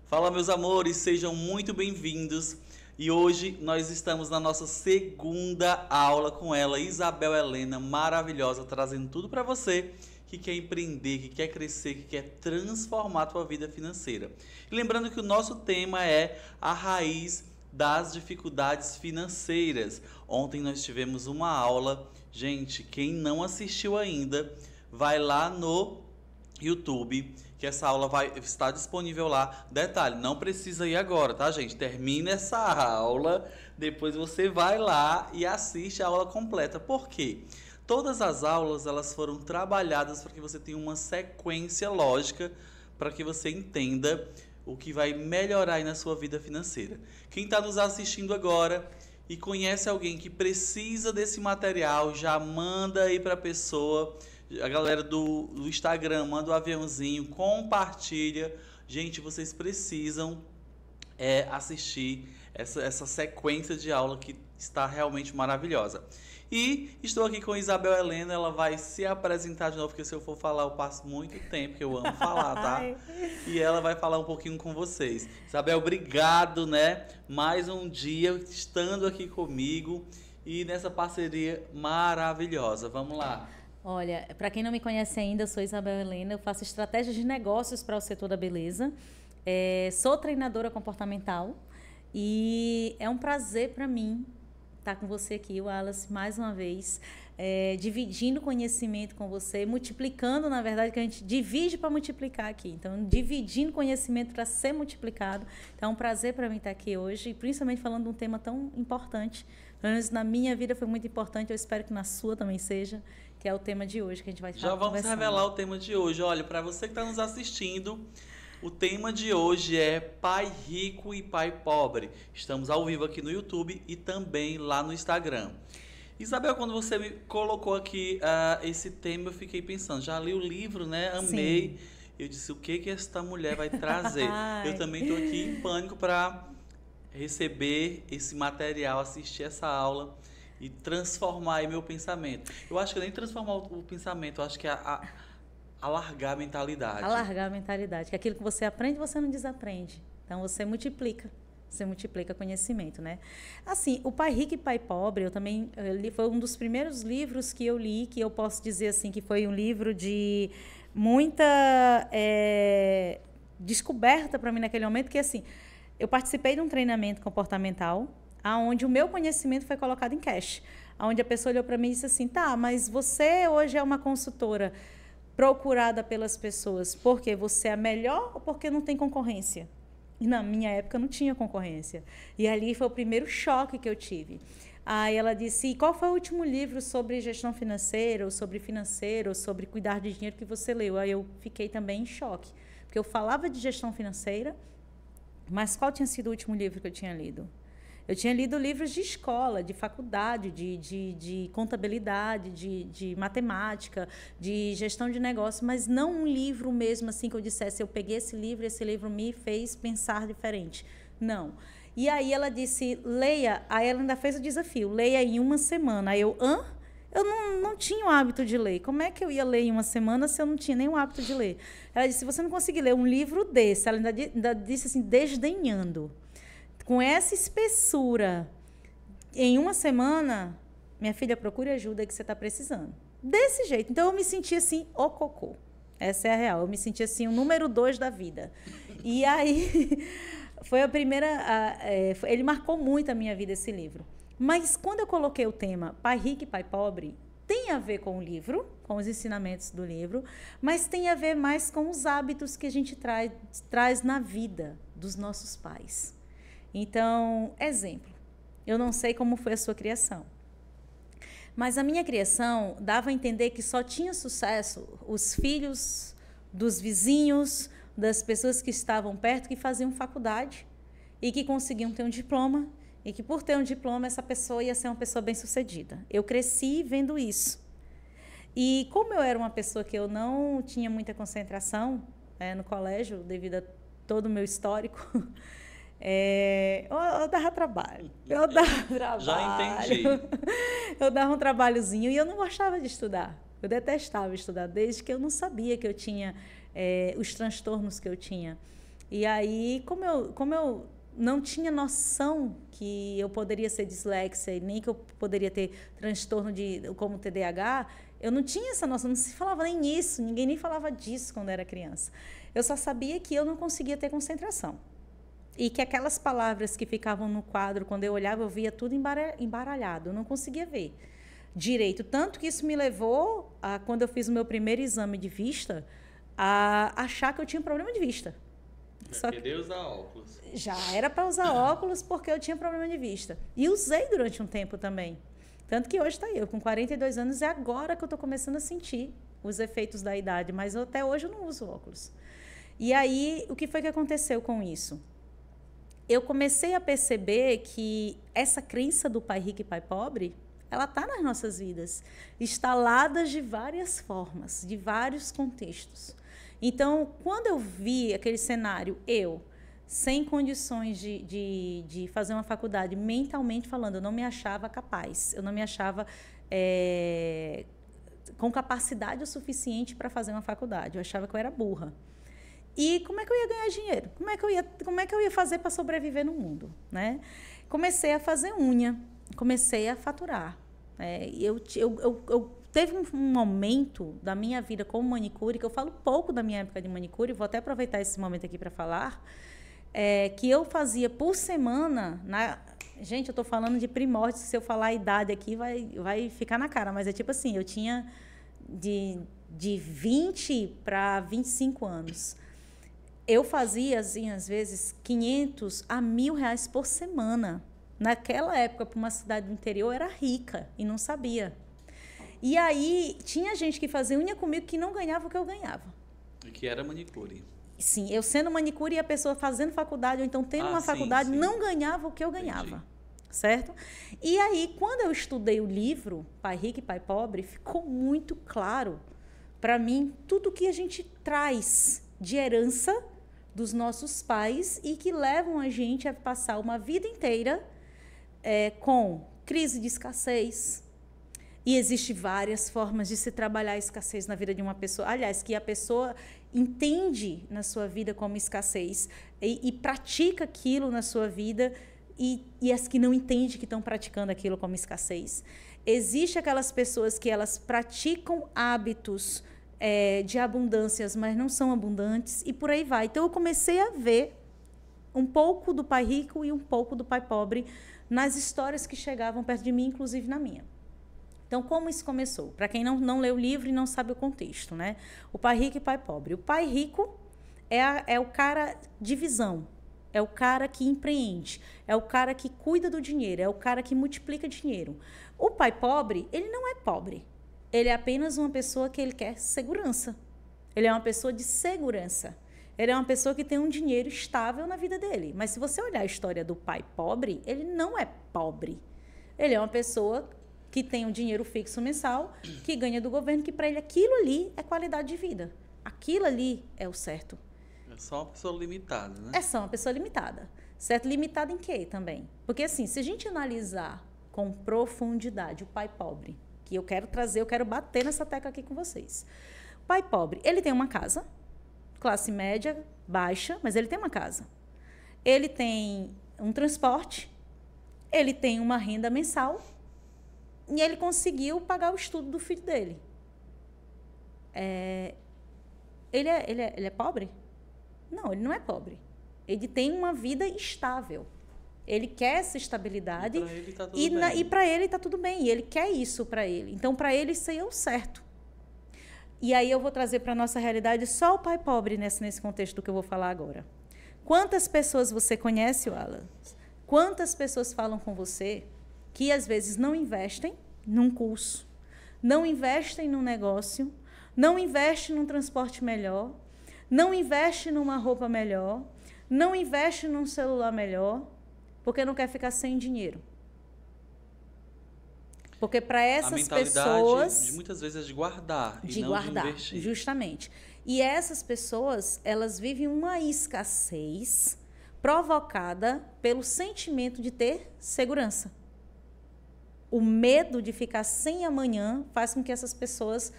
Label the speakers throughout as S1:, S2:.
S1: Fala, meus amores, sejam muito bem-vindos. E hoje nós estamos na nossa segunda aula com ela, Isabel Helena, maravilhosa, trazendo tudo para você que quer empreender, que quer crescer, que quer transformar a tua vida financeira. E lembrando que o nosso tema é a raiz das dificuldades financeiras. Ontem nós tivemos uma aula. Gente, quem não assistiu ainda, vai lá no YouTube, que essa aula vai estar disponível lá. Detalhe, não precisa ir agora, tá, gente? Termina essa aula, depois você vai lá e assiste a aula completa. Por quê? Todas as aulas, elas foram trabalhadas para que você tenha uma sequência lógica, para que você entenda o que vai melhorar aí na sua vida financeira. Quem está nos assistindo agora e conhece alguém que precisa desse material, já manda aí para a pessoa. A galera do Instagram, manda o aviãozinho, compartilha. Gente, vocês precisam assistir essa sequência de aula que está realmente maravilhosa. E estou aqui com a Isabel Helena, ela vai se apresentar de novo, porque se eu for falar eu passo muito tempo, que eu amo falar, tá? E ela vai falar um pouquinho com vocês. Isabel, obrigado, né? Mais um dia estando aqui comigo e nessa parceria maravilhosa. Vamos lá.
S2: Olha, para quem não me conhece ainda, eu sou Isabel Helena, eu faço estratégias de negócios para o setor da beleza, sou treinadora comportamental e é um prazer para mim estar com você aqui, Wallace, mais uma vez, dividindo conhecimento com você, multiplicando, na verdade, que a gente divide para multiplicar aqui, então dividindo conhecimento para ser multiplicado. Então é um prazer para mim estar aqui hoje, e principalmente falando de um tema tão importante, pelo menos na minha vida foi muito importante, eu espero que na sua também seja, que é o tema de hoje que a gente vai estar
S1: Já vamos revelar o tema de hoje. Olha, para você que está nos assistindo, o tema de hoje é pai rico e pai pobre. Estamos ao vivo aqui no YouTube e também lá no Instagram. Isabel, quando você me colocou aqui esse tema, eu fiquei pensando, já li o livro, né? Amei. Sim. Eu disse, o que esta mulher vai trazer? Eu também estou aqui em pânico para receber esse material, assistir essa aula e transformar aí meu pensamento. Eu acho que nem transformar o pensamento, eu acho que é alargar a mentalidade.
S2: Alargar a mentalidade, que aquilo que você aprende, você não desaprende. Então, você multiplica conhecimento, né? Assim, o Pai Rico e Pai Pobre, eu li, foi um dos primeiros livros que eu li, que eu posso dizer assim, que foi um livro de muita descoberta para mim naquele momento, que assim, eu participei de um treinamento comportamental, onde o meu conhecimento foi colocado em cash, onde a pessoa olhou para mim e disse assim, tá, mas você hoje é uma consultora procurada pelas pessoas porque você é a melhor ou porque não tem concorrência? E na minha época não tinha concorrência. E ali foi o primeiro choque que eu tive. Aí ela disse, e qual foi o último livro sobre gestão financeira, ou sobre cuidar de dinheiro que você leu? Aí eu fiquei também em choque, porque eu falava de gestão financeira, mas qual tinha sido o último livro que eu tinha lido? Eu tinha lido livros de escola, de faculdade, de contabilidade, de matemática, de gestão de negócio, mas não um livro mesmo assim que eu dissesse, eu peguei esse livro me fez pensar diferente. Não. E aí ela disse, leia, aí ela ainda fez o desafio, leia em uma semana. Aí eu, Eu não tinha o hábito de ler. Como é que eu ia ler em uma semana se eu não tinha nenhum hábito de ler? Ela disse, se você não conseguir ler um livro desse, ela ainda disse assim, desdenhando, com essa espessura, em uma semana, minha filha, procure ajuda que você está precisando. Desse jeito. Então, eu me senti assim, o cocô. Essa é a real. Eu me senti assim, o número 2 da vida. E aí, foi a primeira... ele marcou muito a minha vida, esse livro. Mas, quando eu coloquei o tema Pai Rico e Pai Pobre, tem a ver com o livro, com os ensinamentos do livro, mas tem a ver mais com os hábitos que a gente traz na vida dos nossos pais. Então, exemplo, eu não sei como foi a sua criação, mas a minha criação dava a entender que só tinha sucesso os filhos dos vizinhos, das pessoas que estavam perto, que faziam faculdade e que conseguiam ter um diploma, e que por ter um diploma essa pessoa ia ser uma pessoa bem-sucedida. Eu cresci vendo isso. E como eu era uma pessoa que eu não tinha muita concentração no colégio, devido a todo o meu histórico, eu dava trabalho.
S1: Já entendi.
S2: Eu dava um trabalhozinho e eu não gostava de estudar. Eu detestava estudar, desde que eu não sabia que eu tinha os transtornos que eu tinha. E aí, como eu não tinha noção que eu poderia ser dislexia e nem que eu poderia ter transtorno como TDAH, eu não tinha essa noção, não se falava nem nisso, ninguém nem falava disso quando era criança. Eu só sabia que eu não conseguia ter concentração. E que aquelas palavras que ficavam no quadro, quando eu olhava, eu via tudo embaralhado, eu não conseguia ver direito. Tanto que isso me levou, quando eu fiz o meu primeiro exame de vista, a achar que eu tinha problema de vista.
S1: Só que usar óculos.
S2: Já era para usar óculos porque eu tinha problema de vista. E usei durante um tempo também. Tanto que hoje está eu, com 42 anos, é agora que eu estou começando a sentir os efeitos da idade, mas até hoje eu não uso óculos. E aí, o que foi que aconteceu com isso? Eu comecei a perceber que essa crença do pai rico e pai pobre, ela está nas nossas vidas, instaladas de várias formas, de vários contextos. Então, quando eu vi aquele cenário, eu, sem condições de fazer uma faculdade, mentalmente falando, eu não me achava capaz, eu não me achava com capacidade o suficiente para fazer uma faculdade, eu achava que eu era burra. E como é que eu ia ganhar dinheiro? Como é que eu ia fazer para sobreviver no mundo? Né? Comecei a fazer unha, comecei a faturar. Teve um momento da minha vida como manicure, que eu falo pouco da minha época de manicure, vou até aproveitar esse momento aqui para falar, que eu fazia por semana... Gente, eu estou falando de primórdios, se eu falar a idade aqui vai ficar na cara, mas é tipo assim, eu tinha de 20 para 25 anos. Eu fazia, assim, às vezes, 500 a R$1.000 por semana. Naquela época, para uma cidade do interior, eu era rica e não sabia. E aí, tinha gente que fazia unha comigo que não ganhava o que eu ganhava.
S1: E que era manicure.
S2: Sim, eu sendo manicure e a pessoa fazendo faculdade, ou então tendo uma faculdade,
S1: sim.
S2: Não ganhava o que eu ganhava.
S1: Entendi.
S2: Certo? E aí, quando eu estudei o livro Pai Rico e Pai Pobre, ficou muito claro para mim tudo que a gente traz de herança dos nossos pais e que levam a gente a passar uma vida inteira com crise de escassez. E existem várias formas de se trabalhar a escassez na vida de uma pessoa. Aliás, que a pessoa entende na sua vida como escassez e pratica aquilo na sua vida e as que não entendem que estão praticando aquilo como escassez. Existem aquelas pessoas que elas praticam hábitos de abundâncias, mas não são abundantes, e por aí vai. Então, eu comecei a ver um pouco do pai rico e um pouco do pai pobre nas histórias que chegavam perto de mim, inclusive na minha. Então, como isso começou? Para quem não leu o livro e não sabe o contexto, né? O pai rico e o pai pobre. O pai rico é o cara de visão, é o cara que empreende, é o cara que cuida do dinheiro, é o cara que multiplica dinheiro. O pai pobre, ele não é pobre. Ele é apenas uma pessoa que ele quer segurança. Ele é uma pessoa de segurança. Ele é uma pessoa que tem um dinheiro estável na vida dele. Mas se você olhar a história do pai pobre, ele não é pobre. Ele é uma pessoa que tem um dinheiro fixo mensal, que ganha do governo, que para ele aquilo ali é qualidade de vida. Aquilo ali é o certo.
S1: É só uma pessoa limitada, né?
S2: É só uma pessoa limitada. Certo? Limitada em quê também? Porque assim, se a gente analisar com profundidade o pai pobre, que eu quero bater nessa tecla aqui com vocês. O pai pobre, ele tem uma casa, classe média, baixa, mas ele tem uma casa. Ele tem um transporte, ele tem uma renda mensal e ele conseguiu pagar o estudo do filho dele. Ele é pobre? Não, ele não é pobre. Ele tem uma vida estável. Ele quer essa estabilidade
S1: e
S2: para ele está tudo bem. E ele quer isso para ele. Então, para ele, isso aí é o certo. E aí eu vou trazer para a nossa realidade só o pai pobre nesse contexto do que eu vou falar agora. Quantas pessoas você conhece, Wallace? Quantas pessoas falam com você que, às vezes, não investem num curso, não investem num negócio, não investem num transporte melhor, não investem numa roupa melhor, não investem num celular melhor, porque não quer ficar sem dinheiro. Porque para essas pessoas...
S1: de muitas vezes é de guardar e não de investir.
S2: Justamente. E essas pessoas, elas vivem uma escassez provocada pelo sentimento de ter segurança. O medo de ficar sem amanhã faz com que essas pessoas,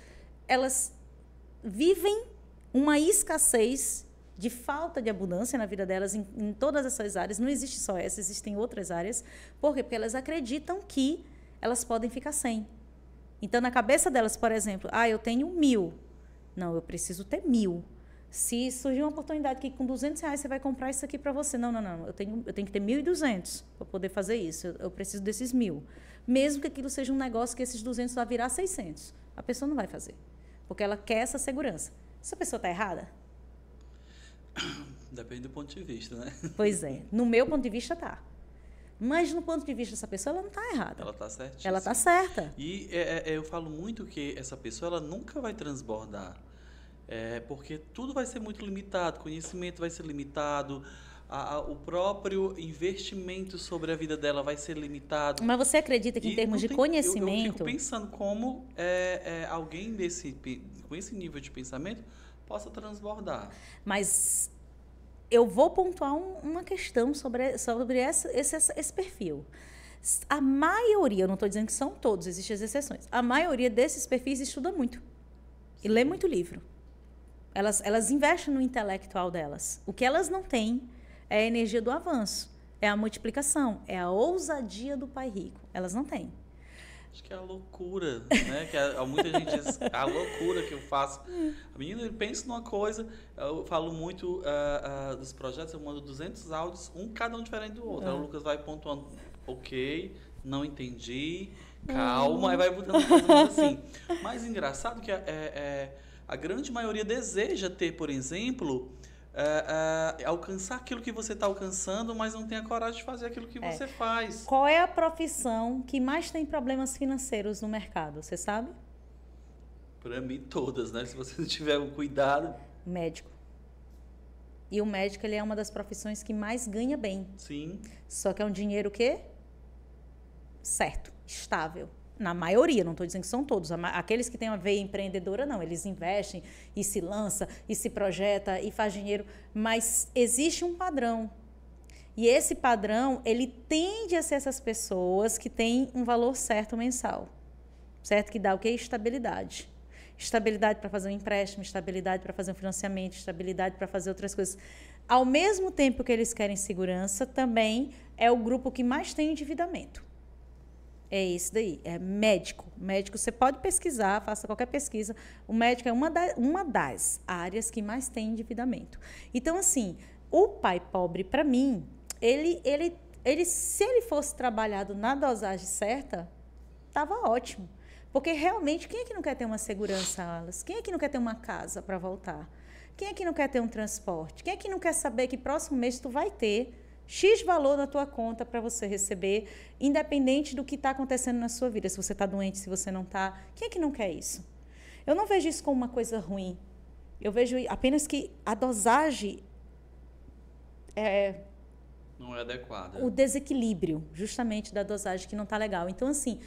S2: elas vivem uma escassez de falta de abundância na vida delas em todas essas áreas. Não existe só essa, existem outras áreas. Por quê? Porque elas acreditam que elas podem ficar sem. Então, na cabeça delas, por exemplo, eu tenho 1.000. Não, eu preciso ter 1.000. Se surgir uma oportunidade que com R$200 você vai comprar isso aqui para você. Não. Eu tenho que ter 1.200 para poder fazer isso. Eu preciso desses 1.000. Mesmo que aquilo seja um negócio que esses 200 vai virar 600. A pessoa não vai fazer. Porque ela quer essa segurança. Essa pessoa está errada?
S1: Depende do ponto de vista, né?
S2: Pois é. No meu ponto de vista, tá. Mas no ponto de vista dessa pessoa, ela não está errada.
S1: Ela está certíssima.
S2: Ela está certa.
S1: E eu falo muito que essa pessoa ela nunca vai transbordar. Porque tudo vai ser muito limitado. Conhecimento vai ser limitado. O próprio investimento sobre a vida dela vai ser limitado.
S2: Mas você acredita que em termos de conhecimento...
S1: Eu fico pensando como alguém com esse nível de pensamento possa transbordar.
S2: Mas eu vou pontuar uma questão sobre esse perfil. A maioria, eu não estou dizendo que são todos, existem as exceções. A maioria desses perfis estuda muito. E lê muito livro. Elas investem no intelectual delas. O que elas não têm é a energia do avanço, é a multiplicação, é a ousadia do pai rico. Elas não têm.
S1: Acho que é a loucura, né? Muita gente diz, a loucura que eu faço. A menina pensa numa coisa, eu falo muito dos projetos, eu mando 200 áudios, cada um diferente do outro. Aí o Lucas vai pontuando, ok, não entendi, calma, aí vai botando coisas assim. Mas engraçado que a grande maioria deseja ter, por exemplo... alcançar aquilo que você está alcançando, mas não tem a coragem de fazer aquilo que você faz.
S2: Qual é a profissão que mais tem problemas financeiros no mercado? Você sabe?
S1: Para mim, todas, né? Se você não tiver um cuidado...
S2: Médico. E o médico, ele é uma das profissões que mais ganha bem.
S1: Sim.
S2: Só que é um dinheiro o quê? Certo, estável. Na maioria, não estou dizendo que são todos. Aqueles que têm uma veia empreendedora, não. Eles investem e se lança, e se projeta, e faz dinheiro. Mas existe um padrão. E esse padrão, ele tende a ser essas pessoas que têm um valor certo mensal. Certo? Que dá o quê? Estabilidade. Estabilidade para fazer um empréstimo, estabilidade para fazer um financiamento, estabilidade para fazer outras coisas. Ao mesmo tempo que eles querem segurança, também é o grupo que mais tem endividamento. É esse daí, é médico. Médico, você pode pesquisar, faça qualquer pesquisa. O médico é uma das áreas que mais tem endividamento. Então, assim, o pai pobre, para mim, se ele fosse trabalhado na dosagem certa, estava ótimo. Porque, realmente, quem é que não quer ter uma segurança, Alas? Quem é que não quer ter uma casa para voltar? Quem é que não quer ter um transporte? Quem é que não quer saber que próximo mês tu vai ter X valor na tua conta para você receber, independente do que está acontecendo na sua vida, se você está doente, se você não está. Quem é que não quer isso? Eu não vejo isso como uma coisa ruim. Eu vejo apenas que a dosagem
S1: não é adequada.
S2: O desequilíbrio, justamente, da dosagem que não está legal. Então, assim,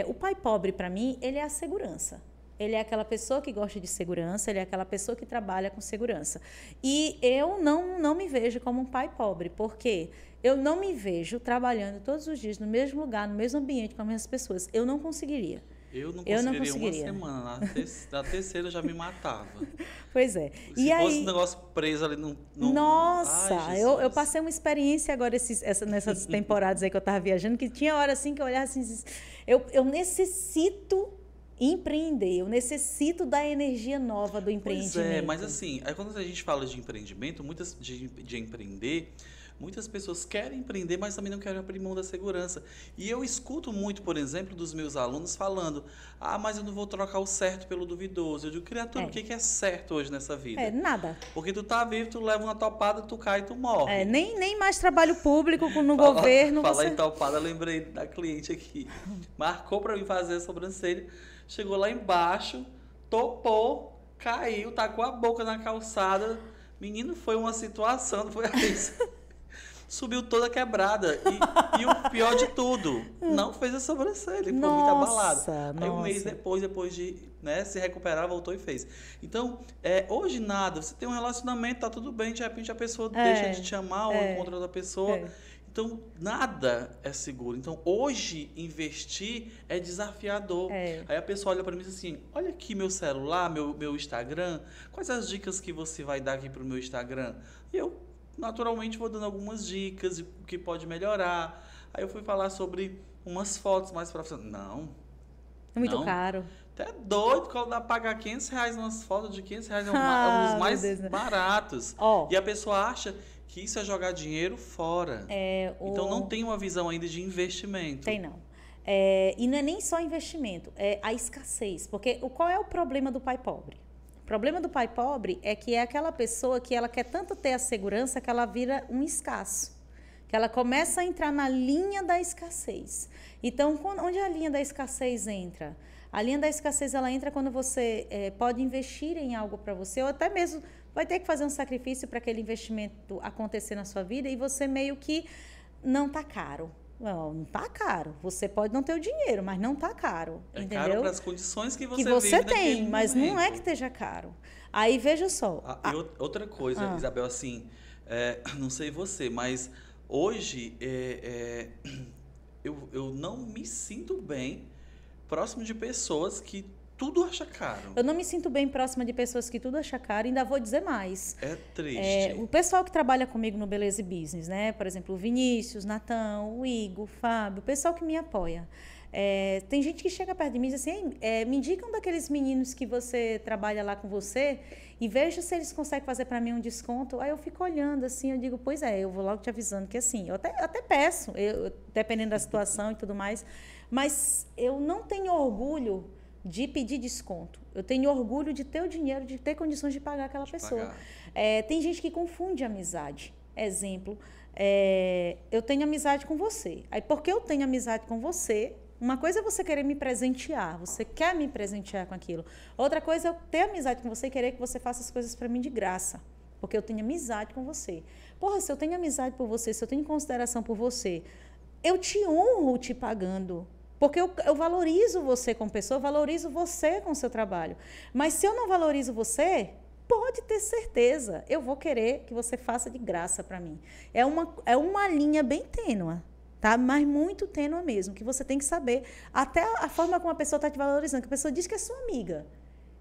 S2: o pai pobre, para mim, ele é a segurança. Ele é aquela pessoa que gosta de segurança, ele é aquela pessoa que trabalha com segurança. E eu não me vejo como um pai pobre, porque eu não me vejo trabalhando todos os dias no mesmo lugar, no mesmo ambiente com as mesmas pessoas. Eu não conseguiria.
S1: Eu não conseguiria uma semana. Na terceira eu já me matava.
S2: Pois é.
S1: Se fosse um negócio preso ali no...
S2: Nossa, ai, eu passei uma experiência agora nessas temporadas aí que eu estava viajando, que tinha hora assim que eu olhava assim, eu necessito empreender, eu necessito da energia nova do empreendimento.
S1: Pois é, mas assim, aí quando a gente fala de empreendimento, de empreender, muitas pessoas querem empreender, mas também não querem abrir mão da segurança. E eu escuto muito, por exemplo, dos meus alunos falando, mas eu não vou trocar o certo pelo duvidoso. Eu digo, criatura, o que é certo hoje nessa vida?
S2: Nada.
S1: Porque tu tá vivo, tu leva uma topada, tu cai e tu morre.
S2: Nem mais trabalho público no governo.
S1: Falar em topada, lembrei da cliente aqui. Marcou para mim fazer a sobrancelha, chegou lá embaixo, topou, caiu, tacou a boca na calçada. Menino, foi uma situação, foi isso. Subiu toda quebrada. E o pior de tudo, não fez a sobrancelha. Ficou muito abalado. Aí um mês depois de se recuperar, voltou e fez. Então, hoje nada. Você tem um relacionamento, tá tudo bem. De repente a pessoa deixa de te amar ou encontra outra pessoa. Então, nada é seguro. Então, hoje, investir é desafiador. Aí a pessoa olha para mim e diz assim, olha aqui meu celular, meu Instagram, quais as dicas que você vai dar aqui pro meu Instagram? E eu, naturalmente, vou dando algumas dicas de o que pode melhorar. Aí eu fui falar sobre umas fotos mais profissionais. Não.
S2: Muito
S1: não.
S2: caro.
S1: Até doido quando dá pra pagar R$500 umas fotos de R$500 é um dos mais baratos. E a pessoa acha que isso é jogar dinheiro fora. Então não tem uma visão ainda de investimento.
S2: Tem não. E não é nem só investimento, é a escassez. Porque qual é o problema do pai pobre? O problema do pai pobre é que é aquela pessoa que ela quer tanto ter a segurança que ela vira um escasso. Que ela começa a entrar na linha da escassez. Então, onde a linha da escassez entra? A linha da escassez ela entra quando você pode investir em algo para você, ou até mesmo vai ter que fazer um sacrifício para aquele investimento acontecer na sua vida e você meio que não está caro. Não está caro. Você pode não ter o dinheiro, mas não está caro. Entendeu?
S1: Caro para as condições que você
S2: vive
S1: tem,
S2: mas
S1: momento.
S2: Não é que esteja caro. Aí veja só.
S1: Outra coisa, Isabel, assim, não sei você, mas hoje eu não me sinto bem próximo de pessoas que tudo acha caro.
S2: Eu não me sinto bem próxima de pessoas que tudo acha caro, ainda vou dizer mais.
S1: É triste.
S2: O pessoal que trabalha comigo no Beleza e Business, né? Por exemplo, o Vinícius, Natão, o Igor, o Fábio, o pessoal que me apoia. Tem gente que chega perto de mim e diz assim, me indica um daqueles meninos que você trabalha lá com você e veja se eles conseguem fazer para mim um desconto. Aí eu fico olhando assim, eu digo, pois eu vou logo te avisando que assim, eu até peço, dependendo da situação e tudo mais, mas eu não tenho orgulho de pedir desconto. Eu tenho orgulho de ter o dinheiro, de ter condições de pagar aquela pessoa. Tem gente que confunde amizade. Exemplo, eu tenho amizade com você. Aí, porque eu tenho amizade com você, uma coisa é você querer me presentear, você quer me presentear com aquilo. Outra coisa é eu ter amizade com você e querer que você faça as coisas para mim de graça, porque eu tenho amizade com você. Porra, se eu tenho amizade por você, se eu tenho consideração por você, eu te honro te pagando, porque eu valorizo você como pessoa, eu valorizo você com o seu trabalho. Mas se eu não valorizo você, pode ter certeza, eu vou querer que você faça de graça para mim. É uma linha bem tênue. Tá? Mas muito tênue mesmo, que você tem que saber. Até a forma como a pessoa está te valorizando, que a pessoa diz que é sua amiga.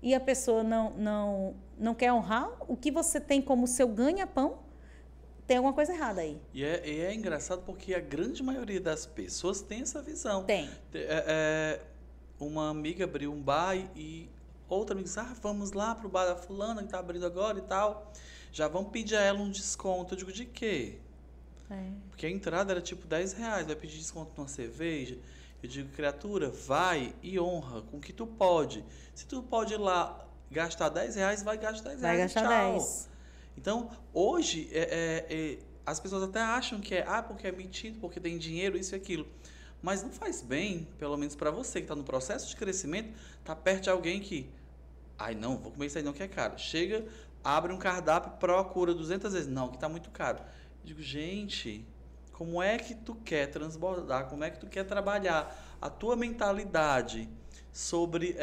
S2: E a pessoa não quer honrar o que você tem como seu ganha-pão, tem alguma coisa errada aí.
S1: E é engraçado porque a grande maioria das pessoas tem essa visão.
S2: Tem.
S1: Uma amiga abriu um bar e outra amiga disse, vamos lá pro bar da fulana que está abrindo agora e tal. Já vamos pedir a ela um desconto. Eu digo, de quê? Porque a entrada era tipo R$10, vai pedir desconto numa cerveja. Eu digo, criatura, vai e honra com o que tu pode. Se tu pode ir lá gastar R$10, vai gastar R$10.
S2: Vai gastar
S1: tchau.
S2: 10.
S1: Então, hoje, as pessoas até acham que porque é metido, porque tem dinheiro, isso e aquilo. Mas não faz bem, pelo menos para você que está no processo de crescimento, tá perto de alguém que, não, vou comer isso aí não que é caro. Chega, abre um cardápio, procura 200 vezes. Não, que tá muito caro. Eu digo, gente, como é que tu quer transbordar, como é que tu quer trabalhar a tua mentalidade sobre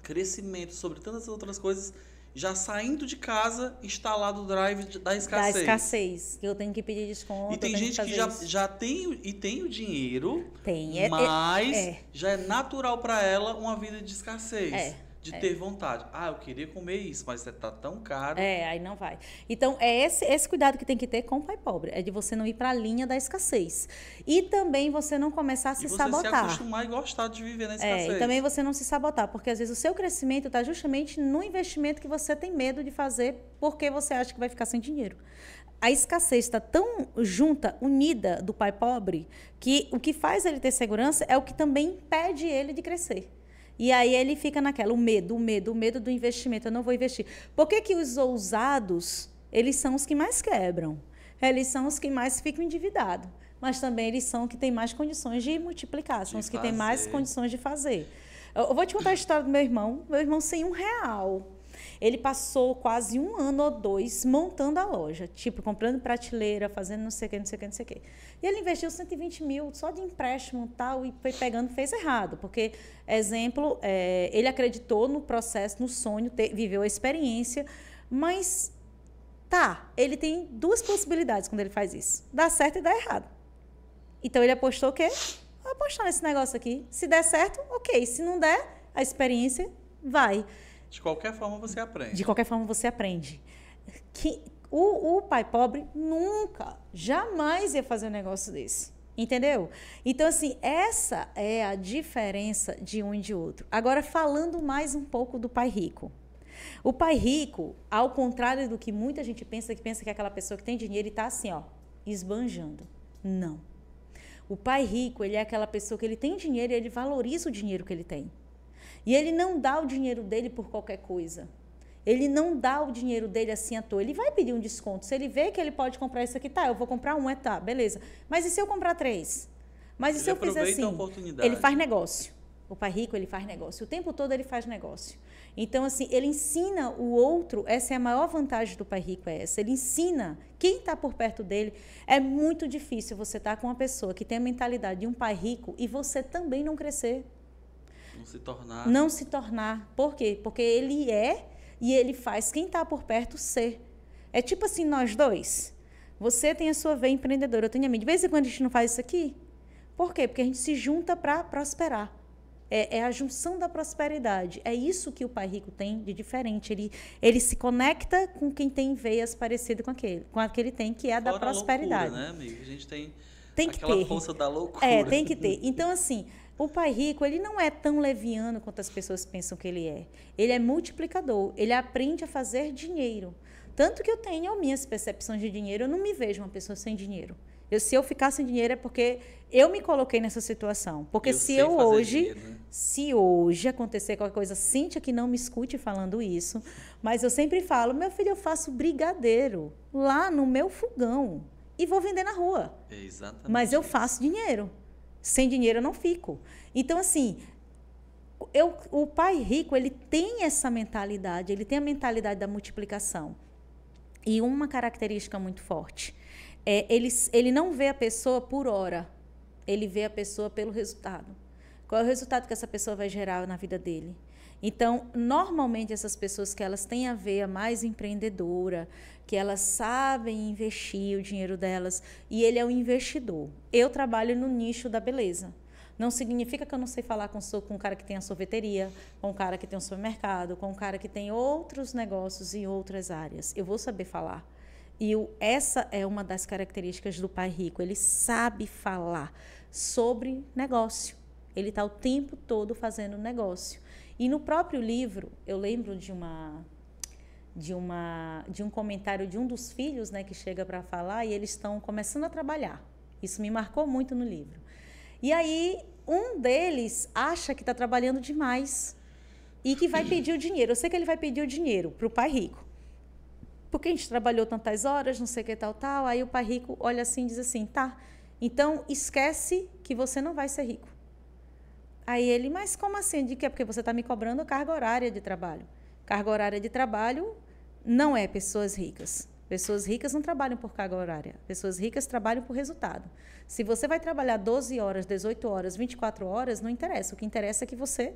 S1: crescimento, sobre tantas outras coisas, já saindo de casa, instalado o drive da escassez.
S2: Da escassez, que eu tenho que pedir desconto.
S1: E tem gente que já tem o dinheiro, mas já é natural para ela uma vida de escassez. De ter vontade. Eu queria comer isso, mas tá tão caro.
S2: Aí não vai. Então, é esse cuidado que tem que ter com o pai pobre. É de você não ir para a linha da escassez. E também você não começar a se sabotar.
S1: E você se acostumar e gostar de viver na escassez.
S2: E também você não se sabotar, porque às vezes o seu crescimento está justamente no investimento que você tem medo de fazer porque você acha que vai ficar sem dinheiro. A escassez está tão junta, unida do pai pobre, que o que faz ele ter segurança é o que também impede ele de crescer. E aí ele fica naquela, o medo do investimento, eu não vou investir. Por que os ousados, eles são os que mais quebram? Eles são os que mais ficam endividados. Mas também eles são os que têm mais condições de multiplicar, são os que têm mais condições de fazer. Eu vou te contar a história do meu irmão sem R$1. Ele passou quase 1 ano ou 2 montando a loja, tipo, comprando prateleira, fazendo não sei o que, não sei o que, não sei o que. E ele investiu 120 mil só de empréstimo e tal, e foi pegando, fez errado. Porque, exemplo, ele acreditou no processo, no sonho, viveu a experiência, mas Tá, ele tem duas possibilidades quando ele faz isso. Dá certo e dá errado. Então, ele apostou o quê? Vou apostar nesse negócio aqui. Se der certo, ok. Se não der, a experiência vai.
S1: De qualquer forma, você aprende.
S2: De qualquer forma, você aprende. O pai pobre nunca, jamais ia fazer um negócio desse. Entendeu? Então, assim, essa é a diferença de um e de outro. Agora, falando mais um pouco do pai rico. O pai rico, ao contrário do que muita gente pensa, que é aquela pessoa que tem dinheiro e está assim, ó, esbanjando. Não. O pai rico, ele é aquela pessoa que ele tem dinheiro e ele valoriza o dinheiro que ele tem. E ele não dá o dinheiro dele por qualquer coisa. Ele não dá o dinheiro dele assim à toa. Ele vai pedir um desconto. Se ele vê que ele pode comprar isso aqui, tá, eu vou comprar um, tá, beleza. Mas e se eu comprar 3? Mas e se eu fizer assim? Ele faz negócio. O pai rico, ele faz negócio. O tempo todo ele faz negócio. Então, assim, ele ensina o outro, essa é a maior vantagem do pai rico, é essa. Ele ensina quem está por perto dele. É muito difícil você estar com uma pessoa que tem a mentalidade de um pai rico e você também não crescer.
S1: Não se tornar.
S2: Não se tornar. Por quê? Porque ele é e ele faz quem está por perto ser. É tipo assim, nós dois. Você tem a sua veia empreendedora, eu tenho a minha. De vez em quando a gente não faz isso aqui. Por quê? Porque a gente se junta para prosperar. É a junção da prosperidade. É isso que o pai rico tem de diferente. Ele se conecta com quem tem veias parecidas com a que ele tem, que é a da prosperidade.
S1: Loucura, né, amigo? A gente tem
S2: que
S1: aquela
S2: ter.
S1: Força da loucura.
S2: Tem que ter. Então, assim, o pai rico, ele não é tão leviano quanto as pessoas pensam que ele é. Ele é multiplicador. Ele aprende a fazer dinheiro. Tanto que eu tenho minhas percepções de dinheiro, eu não me vejo uma pessoa sem dinheiro. Se eu ficar sem dinheiro é porque eu me coloquei nessa situação. Porque se hoje acontecer qualquer coisa, Cíntia que não me escute falando isso, mas eu sempre falo, meu filho, eu faço brigadeiro lá no meu fogão e vou vender na rua.
S1: Exatamente.
S2: Mas eu faço dinheiro. Sem dinheiro eu não fico. Então, assim, o pai rico, ele tem essa mentalidade, ele tem a mentalidade da multiplicação. E uma característica muito forte. Ele não vê a pessoa por hora, ele vê a pessoa pelo resultado. Qual é o resultado que essa pessoa vai gerar na vida dele? Então, normalmente, essas pessoas que elas têm a veia mais empreendedora, que elas sabem investir o dinheiro delas, e ele é um investidor. Eu trabalho no nicho da beleza. Não significa que eu não sei falar com um cara que tem a sorveteria, com um cara que tem um supermercado, com um cara que tem outros negócios em outras áreas. Eu vou saber falar. E essa é uma das características do pai rico. Ele sabe falar sobre negócio. Ele está o tempo todo fazendo negócio. E no próprio livro, eu lembro de um comentário de um dos filhos, né, que chega para falar, e eles estão começando a trabalhar. Isso me marcou muito no livro. E aí, um deles acha que está trabalhando demais e que vai pedir o dinheiro. Eu sei que ele vai pedir o dinheiro para o pai rico. Porque a gente trabalhou tantas horas, não sei o que, tal. Aí o pai rico olha assim e diz assim, tá, então esquece que você não vai ser rico. Aí ele, mas como assim? De quê? Porque você está me cobrando carga horária de trabalho. Carga horária de trabalho não é pessoas ricas. Pessoas ricas não trabalham por carga horária. Pessoas ricas trabalham por resultado. Se você vai trabalhar 12 horas, 18 horas, 24 horas, não interessa. O que interessa é que você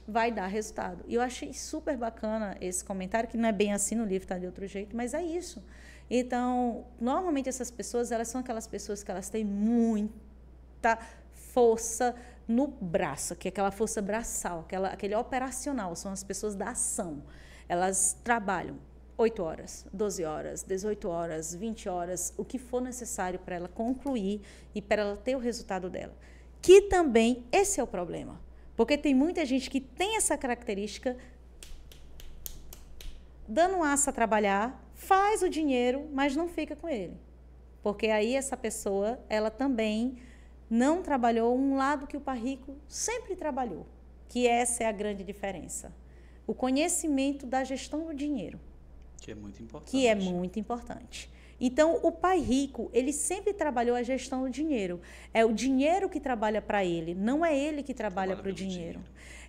S2: vai dar resultado. E eu achei super bacana esse comentário, que não é bem assim no livro, está de outro jeito, mas é isso. Então, normalmente essas pessoas, elas são aquelas pessoas que elas têm muita força no braço, que é aquela força braçal, aquele operacional, são as pessoas da ação. Elas trabalham 8 horas, 12 horas, 18 horas, 20 horas, o que for necessário para ela concluir e para ela ter o resultado dela. Que também, esse é o problema. Porque tem muita gente que tem essa característica, dando aço a trabalhar, faz o dinheiro, mas não fica com ele. Porque aí essa pessoa, ela também não trabalhou um lado que o pai rico sempre trabalhou, que essa é a grande diferença. O conhecimento da gestão do dinheiro.
S1: Que é muito importante.
S2: Que é muito importante. Então, o pai rico, ele sempre trabalhou a gestão do dinheiro. É o dinheiro que trabalha para ele, não é ele que trabalha para o dinheiro.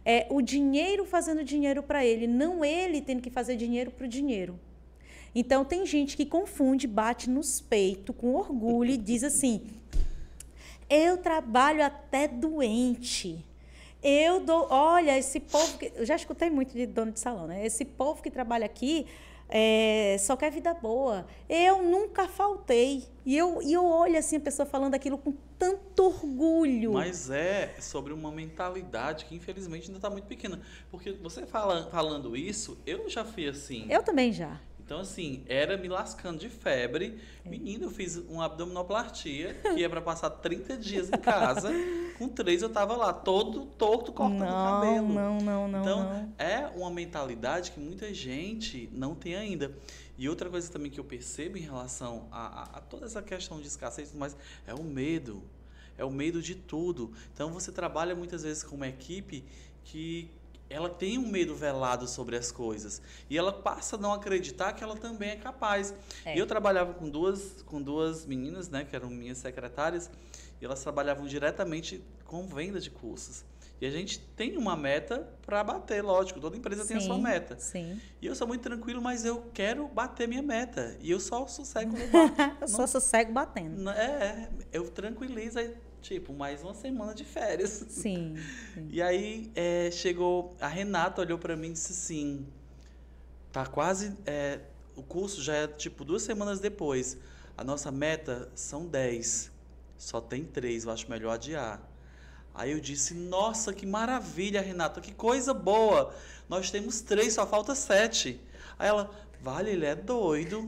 S2: É o dinheiro fazendo dinheiro para ele, não ele tendo que fazer dinheiro para o dinheiro. Então, tem gente que confunde, bate nos peitos com orgulho e diz assim, eu trabalho até doente. Olha, esse povo... Eu já escutei muito de dono de salão, né? Esse povo que trabalha aqui... só quer vida boa. Eu nunca faltei. E eu olho assim a pessoa falando aquilo com tanto orgulho.
S1: Mas é sobre uma mentalidade que infelizmente ainda está muito pequena. Porque você falando isso, eu já fui assim.
S2: Eu também já.
S1: Então, assim, era me lascando de febre. Menina, eu fiz uma abdominoplastia, que é para passar 30 dias em casa. Com 3 eu tava lá, todo torto, cortando o cabelo. Então, é uma mentalidade que muita gente não tem ainda. E outra coisa também que eu percebo em relação a toda essa questão de escassez e tudo mais, é o medo. É o medo de tudo. Então, você trabalha muitas vezes com uma equipe que ela tem um medo velado sobre as coisas. E ela passa a não acreditar que ela também é capaz. E eu trabalhava com duas meninas, né, que eram minhas secretárias, e elas trabalhavam diretamente com venda de cursos. E a gente tem uma meta para bater, lógico. Toda empresa tem a sua meta.
S2: Sim.
S1: E eu sou muito tranquilo, mas eu quero bater minha meta. E eu só sossego no bato.
S2: Eu só sossego batendo.
S1: Eu tranquilizo aí. Tipo, mais uma semana de férias.
S2: Sim.
S1: E aí, chegou... A Renata olhou pra mim e disse assim... Tá quase... o curso já é, tipo, 2 semanas depois. A nossa meta são 10. Só tem 3. Eu acho melhor adiar. Aí eu disse... Nossa, que maravilha, Renata. Que coisa boa. Nós temos 3, só falta 7. Aí ela... Vale, ele é doido.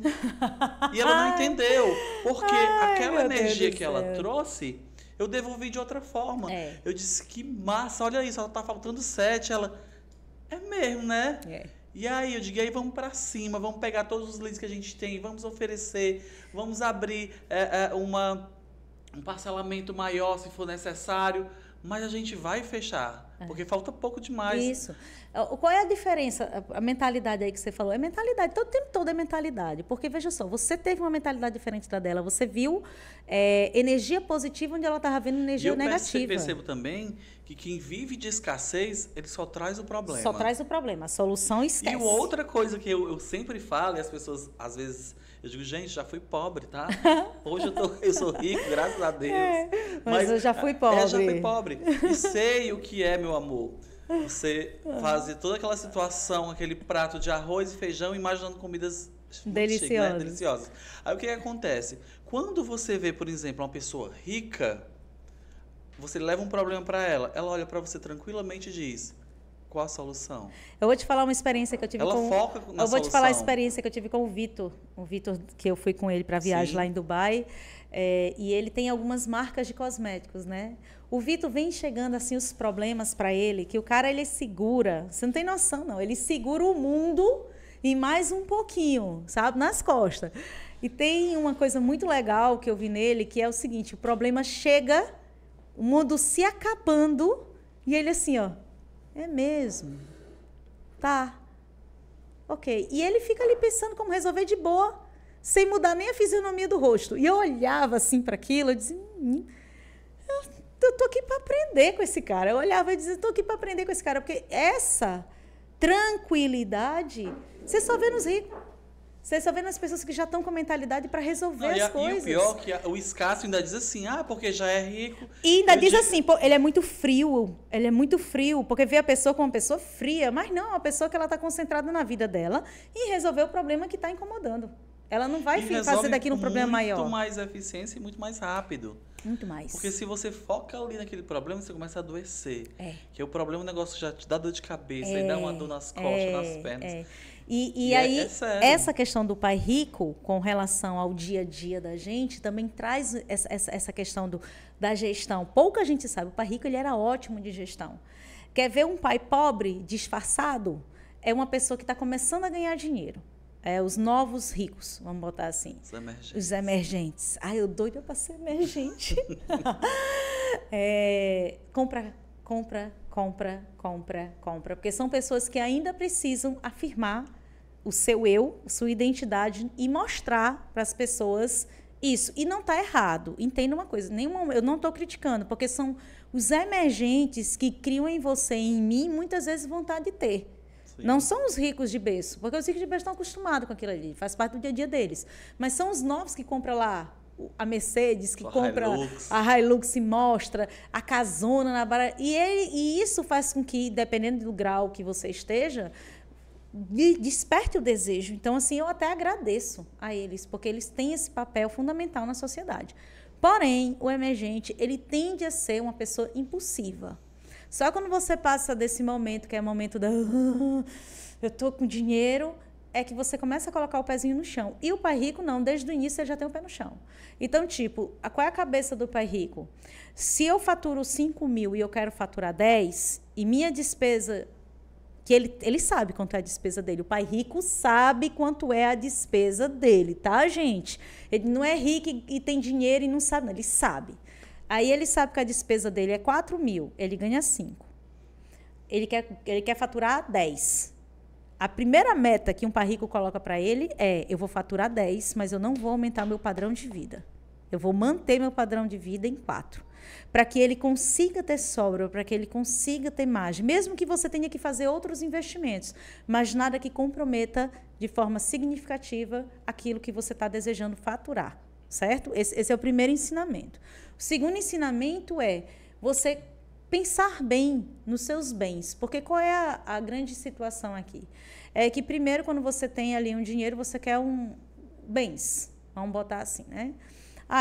S1: E ela não entendeu. Porque aquela energia que ela trouxe... Eu devolvi de outra forma. Eu disse, que massa, olha isso, ela tá faltando 7. Ela, é mesmo, né? E aí, eu digo, aí vamos para cima, vamos pegar todos os leads que a gente tem, vamos oferecer, vamos abrir um parcelamento maior se for necessário, mas a gente vai fechar, porque falta pouco demais.
S2: Isso. Qual é a diferença? A mentalidade aí que você falou, é mentalidade, todo tempo todo é mentalidade, porque veja só, você teve uma mentalidade diferente da dela, você viu energia positiva onde ela estava vendo energia negativa.
S1: Eu percebo também que quem vive de escassez, ele só traz o problema.
S2: Só traz o problema, a solução esquece.
S1: E outra coisa que eu sempre falo, e as pessoas, às vezes, eu digo, gente, já fui pobre, tá? Hoje eu sou rico, graças a Deus.
S2: Mas eu já fui pobre.
S1: Já fui pobre. E sei o que é, meu amor. Você fazer toda aquela situação, aquele prato de arroz e feijão, imaginando comidas
S2: deliciosas.
S1: Chique, né? Deliciosas. Aí o que acontece? Quando você vê, por exemplo, uma pessoa rica, você leva um problema para ela, ela olha para você tranquilamente e diz, qual a solução?
S2: Eu vou te falar uma experiência que eu tive
S1: ela
S2: com...
S1: foca na solução.
S2: Eu vou te falar a experiência que eu tive com o Vitor. O Vitor, que eu fui com ele para viagem lá em Dubai. E ele tem algumas marcas de cosméticos, né? O Vitor vem chegando assim os problemas para ele, que o cara ele segura, você não tem noção não, ele segura o mundo e mais um pouquinho, sabe, nas costas. E tem uma coisa muito legal que eu vi nele, que é o seguinte, o problema chega, o mundo se acabando e ele assim, ó, é mesmo, tá, ok. E ele fica ali pensando como resolver de boa, sem mudar nem a fisionomia do rosto. E eu olhava assim para aquilo, eu dizia, eu tô aqui para aprender com esse cara. Eu olhava e dizia, tô aqui para aprender com esse cara, porque essa tranquilidade você só vê nos ricos. Você só vê nas pessoas que já estão com mentalidade para resolver as coisas.
S1: E o pior é que o escasso ainda diz assim, porque já é rico.
S2: E ainda diz assim, pô, ele é muito frio, porque vê a pessoa como uma pessoa fria, mas não, é uma pessoa que ela está concentrada na vida dela e resolver o problema que está incomodando. Ela não vai fazer daquilo um problema maior.
S1: Muito mais eficiência e muito mais rápido.
S2: Muito mais.
S1: Porque se você foca ali naquele problema, você começa a adoecer. Que o problema, o negócio já te dá dor de cabeça, aí dá uma dor nas costas, nas pernas.
S2: E aí, essa questão do pai rico, com relação ao dia a dia da gente, também traz essa questão da gestão. Pouca gente sabe, o pai rico ele era ótimo de gestão. Quer ver um pai pobre, disfarçado? É uma pessoa que está começando a ganhar dinheiro. Os novos ricos, vamos botar assim. Os emergentes. Ai, eu doida para ser emergente. Compra. Porque são pessoas que ainda precisam afirmar o seu eu, sua identidade e mostrar para as pessoas isso. E não está errado. Entenda uma coisa, eu não estou criticando, porque são os emergentes que criam em você e em mim, muitas vezes, vontade de ter. Sim. Não são os ricos de berço, porque os ricos de berço estão acostumados com aquilo ali, faz parte do dia a dia deles. Mas são os novos que compram lá a Mercedes, que compra a Hilux e mostra, a casona na barra. E isso faz com que, dependendo do grau que você esteja, desperte o desejo. Então, assim, eu até agradeço a eles, porque eles têm esse papel fundamental na sociedade. Porém, o emergente, ele tende a ser uma pessoa impulsiva. Só quando você passa desse momento, que é o momento da... eu estou com dinheiro, é que você começa a colocar o pezinho no chão. E o pai rico, não. Desde o início, ele já tem o pé no chão. Então, tipo, qual é a cabeça do pai rico? Se eu faturo 5 mil e eu quero faturar 10, e minha despesa... que ele sabe quanto é a despesa dele. O pai rico sabe quanto é a despesa dele, tá, gente? Ele não é rico e tem dinheiro e não sabe, não. Ele sabe. Aí ele sabe que a despesa dele é 4 mil, ele ganha 5. Ele quer faturar 10. A primeira meta que um pai rico coloca para ele é: eu vou faturar 10, mas eu não vou aumentar meu padrão de vida. Eu vou manter meu padrão de vida em 4. Para que ele consiga ter sobra, para que ele consiga ter margem. Mesmo que você tenha que fazer outros investimentos, mas nada que comprometa de forma significativa aquilo que você está desejando faturar, certo? Esse é o primeiro ensinamento. O segundo ensinamento é você pensar bem nos seus bens. Porque qual é a grande situação aqui? É que, primeiro, quando você tem ali um dinheiro, você quer bens. Vamos botar assim, né?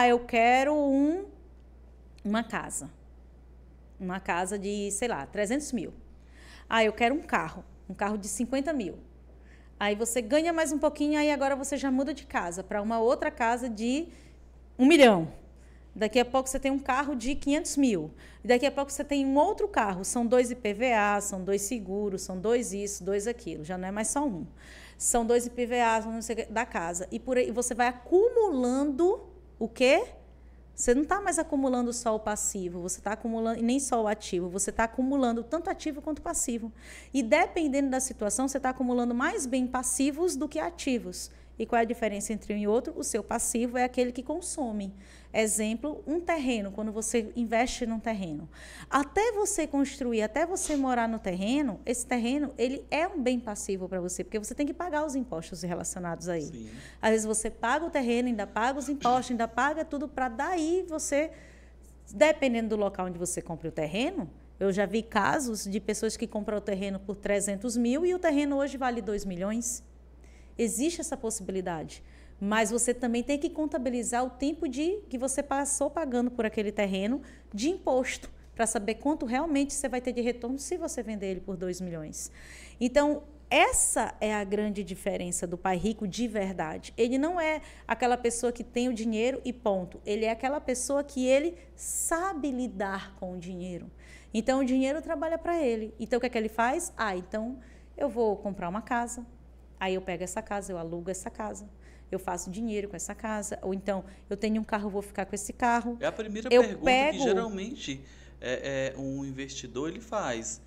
S2: Eu quero uma casa. Uma casa de, sei lá, 300 mil. Eu quero um carro de 50 mil. Aí você ganha mais um pouquinho, aí agora você já muda de casa para uma outra casa de 1 milhão. Daqui a pouco você tem um carro de 500 mil. E daqui a pouco você tem um outro carro. São 2 IPVA, são 2 seguros, são 2 isso, 2 aquilo. Já não é mais só um. São 2 IPVA, não sei, da casa. E por aí você vai acumulando o quê? Você não está mais acumulando só o passivo, você está acumulando, e nem só o ativo, você está acumulando tanto ativo quanto passivo. E dependendo da situação, você está acumulando mais bem passivos do que ativos. E qual é a diferença entre um e outro? O seu passivo é aquele que consome. Exemplo, um terreno, quando você investe num terreno. Até você construir, até você morar no terreno, esse terreno, ele é um bem passivo para você, porque você tem que pagar os impostos relacionados a ele. Sim. Às vezes você paga o terreno, ainda paga os impostos, ainda paga tudo para daí você, dependendo do local onde você compra o terreno, eu já vi casos de pessoas que compram o terreno por 300 mil e o terreno hoje vale 2 milhões. Existe essa possibilidade. Mas você também tem que contabilizar o tempo que você passou pagando por aquele terreno de imposto, para saber quanto realmente você vai ter de retorno se você vender ele por 2 milhões. Então, essa é a grande diferença do pai rico de verdade. Ele não é aquela pessoa que tem o dinheiro e ponto. Ele é aquela pessoa que ele sabe lidar com o dinheiro. Então, o dinheiro trabalha para ele. Então, o que é que ele faz? Então, eu vou comprar uma casa. Aí eu pego essa casa, eu alugo essa casa. Eu faço dinheiro com essa casa. Ou então, eu tenho um carro, eu vou ficar com esse carro.
S1: É a primeira pergunta que geralmente um investidor ele faz.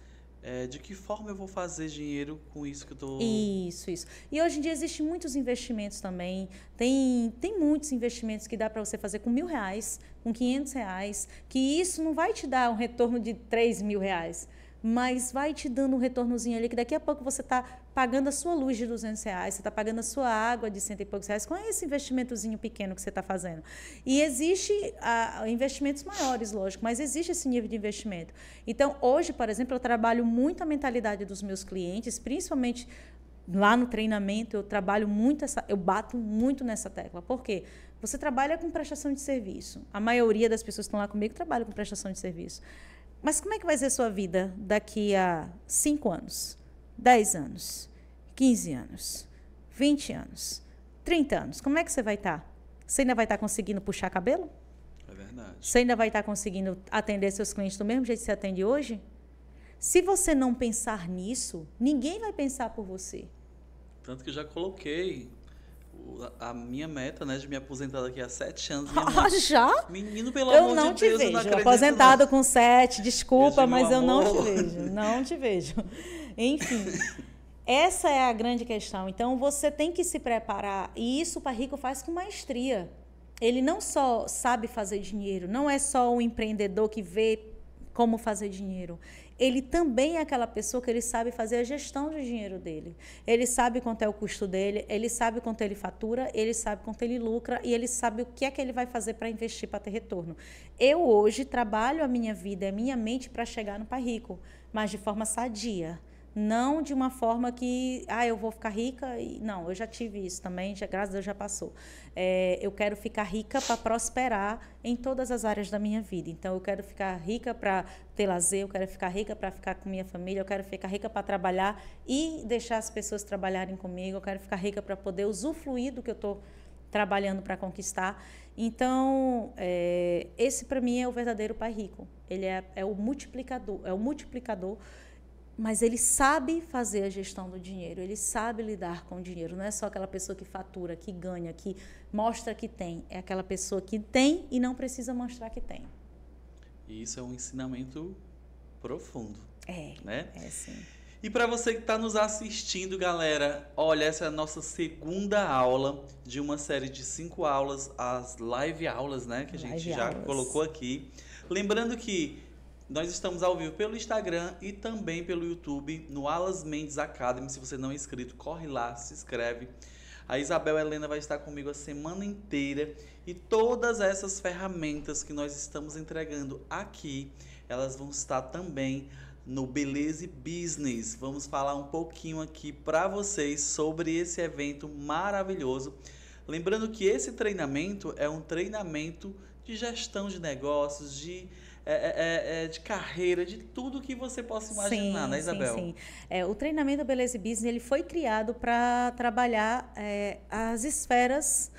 S1: De que forma eu vou fazer dinheiro com isso que eu estou...
S2: Isso. E hoje em dia existem muitos investimentos também. Tem muitos investimentos que dá para você fazer com R$1.000, com R$500, que isso não vai te dar um retorno de R$3.000. Mas vai te dando um retornozinho ali, que daqui a pouco você está pagando a sua luz de R$200, você está pagando a sua água de R$100 e poucos com esse investimentozinho pequeno que você está fazendo. E existe investimentos maiores, lógico, mas existe esse nível de investimento. Então, hoje, por exemplo, eu trabalho muito a mentalidade dos meus clientes, principalmente lá no treinamento, eu bato muito nessa tecla. Por quê? Você trabalha com prestação de serviço. A maioria das pessoas que estão lá comigo trabalham com prestação de serviço. Mas como é que vai ser a sua vida daqui a 5 anos, 10 anos, 15 anos, 20 anos, 30 anos? Como é que você vai estar? Você ainda vai estar conseguindo puxar cabelo?
S1: É verdade.
S2: Você ainda vai estar conseguindo atender seus clientes do mesmo jeito que você atende hoje? Se você não pensar nisso, ninguém vai pensar por você.
S1: Tanto que eu já coloquei a minha meta, né, de me aposentar daqui a 7 anos.
S2: Já?
S1: Menino, pelo amor de Deus,
S2: eu não te vejo.
S1: Eu não acredito,
S2: aposentado
S1: não.
S2: Com 7, desculpa, mas eu não te
S1: amor.
S2: vejo. Não te vejo. Enfim, essa é a grande questão. Então, você tem que se preparar. E isso o pai rico faz com maestria. Ele não só sabe fazer dinheiro, não é só o empreendedor que vê como fazer dinheiro. Ele também é aquela pessoa que ele sabe fazer a gestão do dinheiro dele. Ele sabe quanto é o custo dele, ele sabe quanto ele fatura, ele sabe quanto ele lucra e ele sabe o que é que ele vai fazer para investir, para ter retorno. Eu hoje trabalho a minha vida, a minha mente para chegar no pai rico, mas de forma sadia. Não de uma forma que, eu vou ficar rica. Não, eu já tive isso também, graças a Deus já passou. Eu quero ficar rica para prosperar em todas as áreas da minha vida. Então, eu quero ficar rica para ter lazer, eu quero ficar rica para ficar com minha família, eu quero ficar rica para trabalhar e deixar as pessoas trabalharem comigo, eu quero ficar rica para poder usufruir do que eu estou trabalhando para conquistar. Então, esse para mim é o verdadeiro pai rico. Ele é o multiplicador, mas ele sabe fazer a gestão do dinheiro, ele sabe lidar com o dinheiro. Não é só aquela pessoa que fatura, que ganha, que mostra que tem. É aquela pessoa que tem e não precisa mostrar que tem.
S1: E isso é um ensinamento profundo. Né?
S2: Sim.
S1: E para você que está nos assistindo, galera, olha, essa é a nossa segunda aula de uma série de 5 aulas, as live aulas, né? Que a gente já colocou aqui. Lembrando que nós estamos ao vivo pelo Instagram e também pelo YouTube, no Alas Mendes Academy. Se você não é inscrito, corre lá, se inscreve. A Isabel Helena vai estar comigo a semana inteira e todas essas ferramentas que nós estamos entregando aqui, elas vão estar também no Beleza e Business. Vamos falar um pouquinho aqui para vocês sobre esse evento maravilhoso. Lembrando que esse treinamento é um treinamento de gestão de negócios, de carreira, de tudo que você possa imaginar, né, Isabel?
S2: Sim. O treinamento Beleza e Business ele foi criado para trabalhar as esferas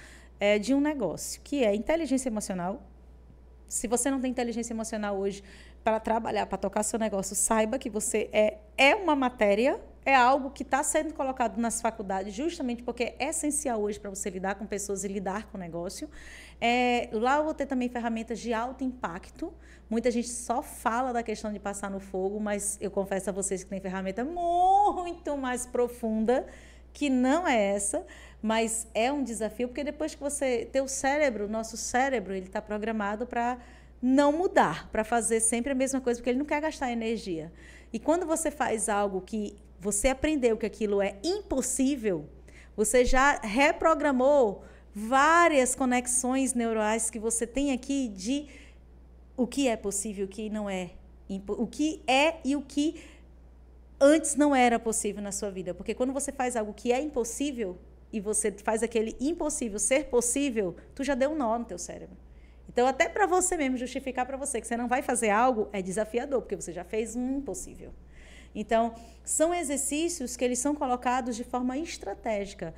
S2: de um negócio, que é inteligência emocional. Se você não tem inteligência emocional hoje para trabalhar, para tocar seu negócio, saiba que você é uma matéria, é algo que está sendo colocado nas faculdades justamente porque é essencial hoje para você lidar com pessoas e lidar com o negócio. Lá eu vou ter também ferramentas de alto impacto. Muita gente só fala da questão de passar no fogo, mas eu confesso a vocês que tem ferramenta muito mais profunda, que não é essa, mas é um desafio, porque depois que você... nosso cérebro, ele está programado para não mudar, para fazer sempre a mesma coisa, porque ele não quer gastar energia. E quando você faz algo que você aprendeu que aquilo é impossível, você já reprogramou várias conexões neurais que você tem aqui de o que é possível, o que não é, o que é e o que antes não era possível na sua vida. Porque quando você faz algo que é impossível e você faz aquele impossível ser possível, tu já deu um nó no teu cérebro. Então, até para você mesmo justificar para você que você não vai fazer algo é desafiador, porque você já fez um impossível. Então, são exercícios que eles são colocados de forma estratégica,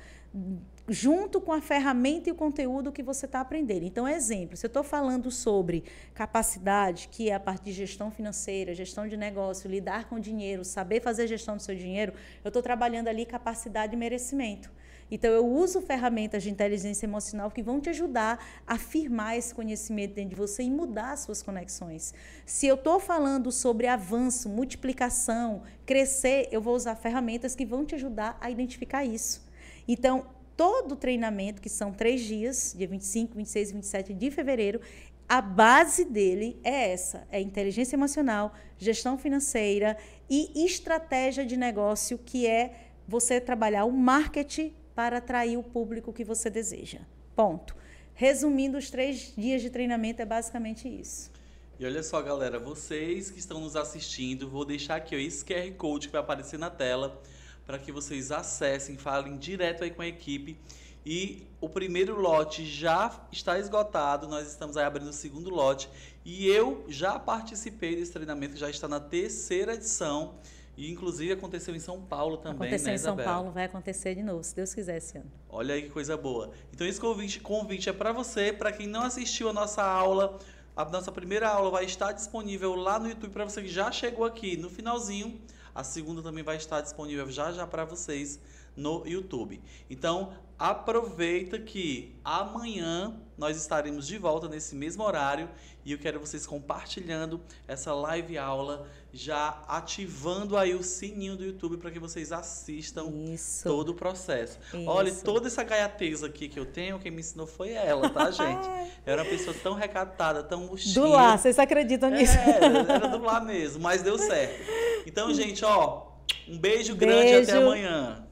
S2: junto com a ferramenta e o conteúdo que você está aprendendo. Então, exemplo, se eu estou falando sobre capacidade, que é a parte de gestão financeira, gestão de negócio, lidar com dinheiro, saber fazer gestão do seu dinheiro, eu estou trabalhando ali capacidade e merecimento. Então, eu uso ferramentas de inteligência emocional que vão te ajudar a firmar esse conhecimento dentro de você e mudar as suas conexões. Se eu estou falando sobre avanço, multiplicação, crescer, eu vou usar ferramentas que vão te ajudar a identificar isso. Então, todo o treinamento, que são 3 dias, dia 25, 26 e 27 de fevereiro, a base dele é essa, é inteligência emocional, gestão financeira e estratégia de negócio, que é você trabalhar o marketing para atrair o público que você deseja. Ponto. Resumindo, os 3 dias de treinamento é basicamente isso.
S1: E olha só, galera, vocês que estão nos assistindo, vou deixar aqui esse QR Code que vai aparecer na tela para que vocês acessem, falem direto aí com a equipe. E o primeiro lote já está esgotado, nós estamos aí abrindo o segundo lote. E eu já participei desse treinamento, que já está na 3ª edição. E, inclusive, aconteceu em São Paulo também,
S2: aconteceu, né,
S1: Isabel?
S2: Aconteceu em São Paulo, vai acontecer de novo, se Deus quiser, esse ano.
S1: Olha aí que coisa boa. Então, esse convite é para você, para quem não assistiu a nossa aula. A nossa primeira aula vai estar disponível lá no YouTube para você que já chegou aqui no finalzinho. A segunda também vai estar disponível já para vocês no YouTube. Então, aproveita que amanhã nós estaremos de volta nesse mesmo horário e eu quero vocês compartilhando essa live aula, já ativando aí o sininho do YouTube para que vocês assistam todo o processo. Olha, toda essa gaiateza aqui que eu tenho, quem me ensinou foi ela, tá, gente? Eu era uma pessoa tão recatada, tão murchinha.
S2: Do lá, vocês acreditam nisso?
S1: Era do lá mesmo, mas deu certo. Então, gente, ó, um beijo grande e até amanhã.